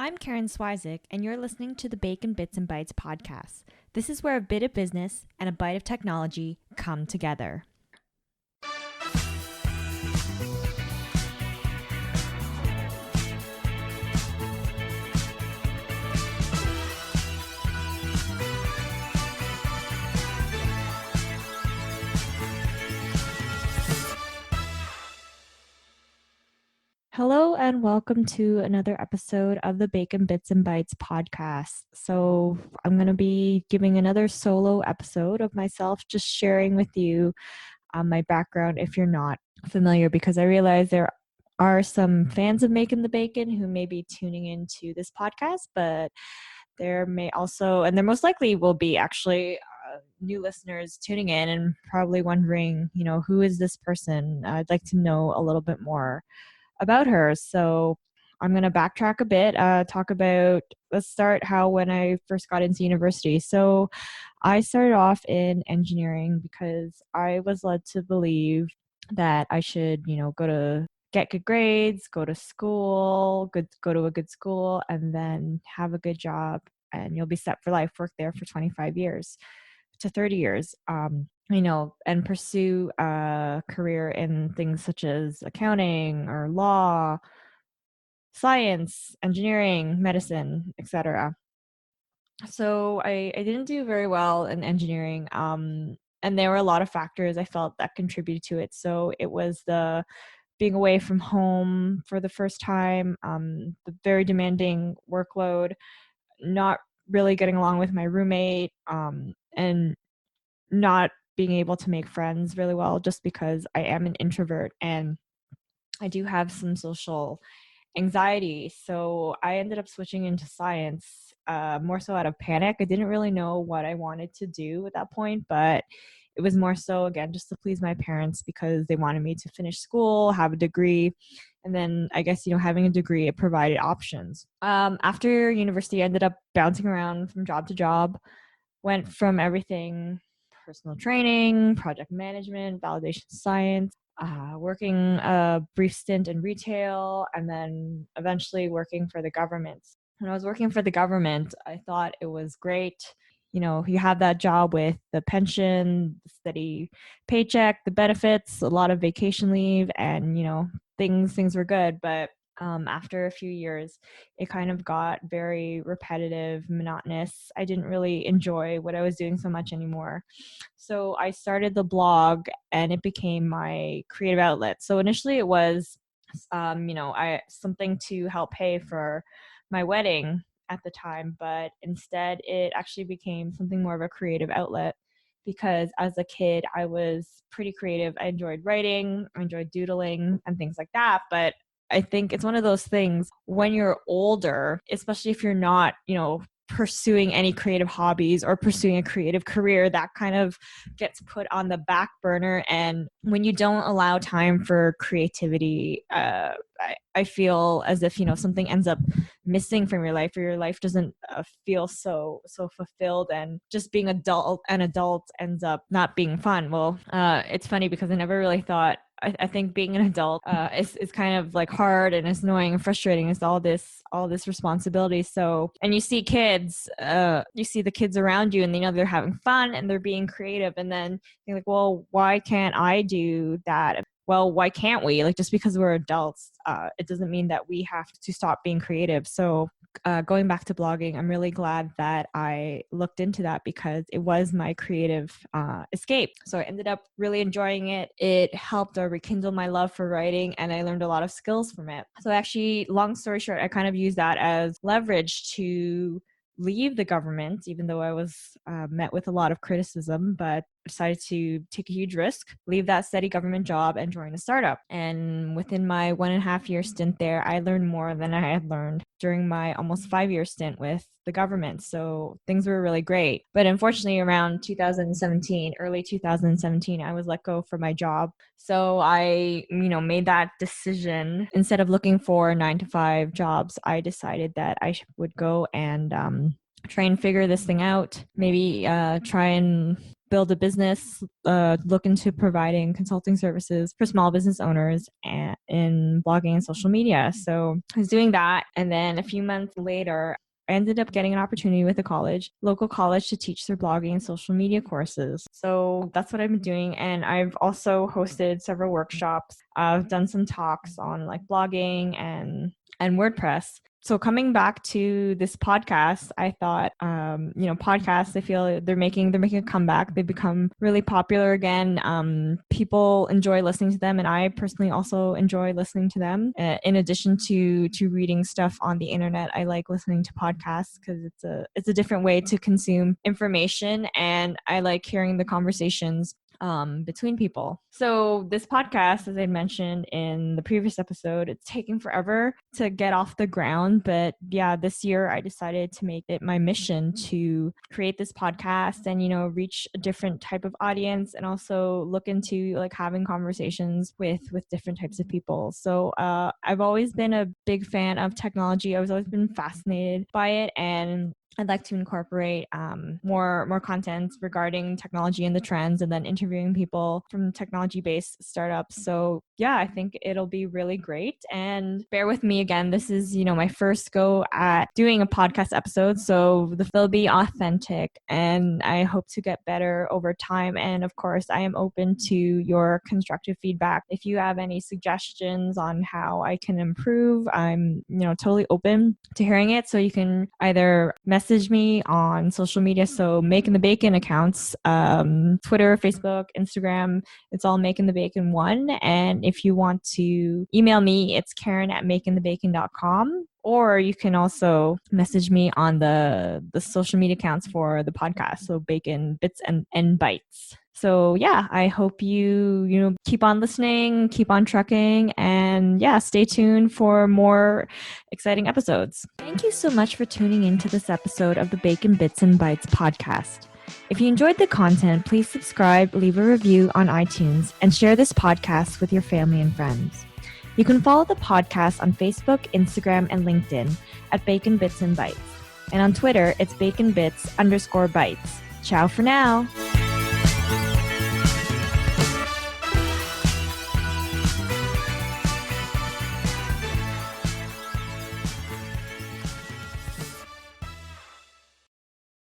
I'm Karen Swyszcz, and you're listening to the Bacon Bits and Bytes podcast. This is where a bit of business and a bite of technology come together. Hello and welcome to another episode of the Bacon Bits and Bytes podcast. So I'm going to be giving another solo episode of myself, just sharing with you my background if you're not familiar, because I realize there are some fans of Making the Bacon who may be tuning into this podcast, but there may also, and there most likely will be actually new listeners tuning in and probably wondering, who is this person? I'd like to know a little bit more about her. So I'm going to backtrack a bit, let's start when I first got into university. So I started off in engineering because I was led to believe that I should, get good grades, go to school, go to a good school, and then have a good job, and you'll be set for life, work there for 25 years to 30 years. And pursue a career in things such as accounting or law, science, engineering, medicine, etc. So I didn't do very well in engineering. And there were a lot of factors I felt that contributed to it. So it was the being away from home for the first time, the very demanding workload, not really getting along with my roommate, and not being able to make friends really well, just because I am an introvert and I do have some social anxiety. So I ended up switching into science, more so out of panic. I didn't really know what I wanted to do at that point, but it was more so, again, just to please my parents because they wanted me to finish school, have a degree. And then I guess, having a degree, it provided options. After university, I ended up bouncing around from job to job, went from everything personal training, project management, validation science, working a brief stint in retail, and then eventually working for the government. When I was working for the government, I thought it was great. You have that job with the pension, the steady paycheck, the benefits, a lot of vacation leave, and things were good. But after a few years, it kind of got very repetitive, monotonous. I didn't really enjoy what I was doing so much anymore. So I started the blog and it became my creative outlet. So initially it was, something to help pay for my wedding at the time, but instead it actually became something more of a creative outlet because as a kid, I was pretty creative. I enjoyed writing, I enjoyed doodling and things like that. But I think it's one of those things when you're older, especially if you're not, pursuing any creative hobbies or pursuing a creative career, that kind of gets put on the back burner. And when you don't allow time for creativity, I feel as if, something ends up missing from your life, or your life doesn't feel so fulfilled, and just being an adult ends up not being fun. Well, it's funny because I never really thought, I think being an adult is kind of like hard and it's annoying and frustrating. It's all this responsibility. So, and you see the kids around you, and they're having fun and they're being creative, and then you're like, well, why can't I do that? Well, why can't we? Like, just because we're adults, it doesn't mean that we have to stop being creative. So going back to blogging, I'm really glad that I looked into that because it was my creative escape. So I ended up really enjoying it. It helped rekindle my love for writing, and I learned a lot of skills from it. So actually, long story short, I kind of used that as leverage to leave the government, even though I was met with a lot of criticism, but decided to take a huge risk, leave that steady government job and join a startup. And within my 1.5-year stint there, I learned more than I had learned during my almost 5-year stint with the government. So things were really great. But unfortunately, around early 2017, I was let go from my job. So I, made that decision. Instead of looking for 9-to-5 jobs, I decided that I would go and try and figure this thing out. Maybe try and build a business, look into providing consulting services for small business owners in blogging and social media. So I was doing that. And then a few months later, I ended up getting an opportunity with a local college, to teach their blogging and social media courses. So that's what I've been doing. And I've also hosted several workshops. I've done some talks on like blogging and WordPress. So coming back to this podcast, I thought, podcasts, I feel they're making a comeback. They've become really popular again. People enjoy listening to them, and I personally also enjoy listening to them. In addition to reading stuff on the internet, I like listening to podcasts because it's a different way to consume information, and I like hearing the conversations between people. So this podcast, as I mentioned in the previous episode, it's taking forever to get off the ground. But yeah, this year I decided to make it my mission to create this podcast and, reach a different type of audience, and also look into like having conversations with different types of people. So I've always been a big fan of technology. I've always been fascinated by it, and I'd like to incorporate more content regarding technology and the trends, and then interviewing people from technology-based startups. So yeah, I think it'll be really great. And bear with me again. This is, my first go at doing a podcast episode. So they'll be authentic, and I hope to get better over time. And of course, I am open to your constructive feedback. If you have any suggestions on how I can improve, I'm, totally open to hearing it. So you can either message me on social media. So Making the Bacon accounts, Twitter, Facebook, Instagram, it's all Making the Bacon 1. And if you want to email me, it's Karen@makingthebacon.com. Or you can also message me on the social media accounts for the podcast. So Bacon Bits and Bites. So yeah, I hope you keep on listening, keep on trucking, and yeah, stay tuned for more exciting episodes. Thank you so much for tuning into this episode of the Bacon Bits and Bites podcast. If you enjoyed the content, please subscribe, leave a review on iTunes, and share this podcast with your family and friends. You can follow the podcast on Facebook, Instagram, and LinkedIn at Bacon Bits and Bites. And on Twitter, it's BaconBits_Bites. Ciao for now.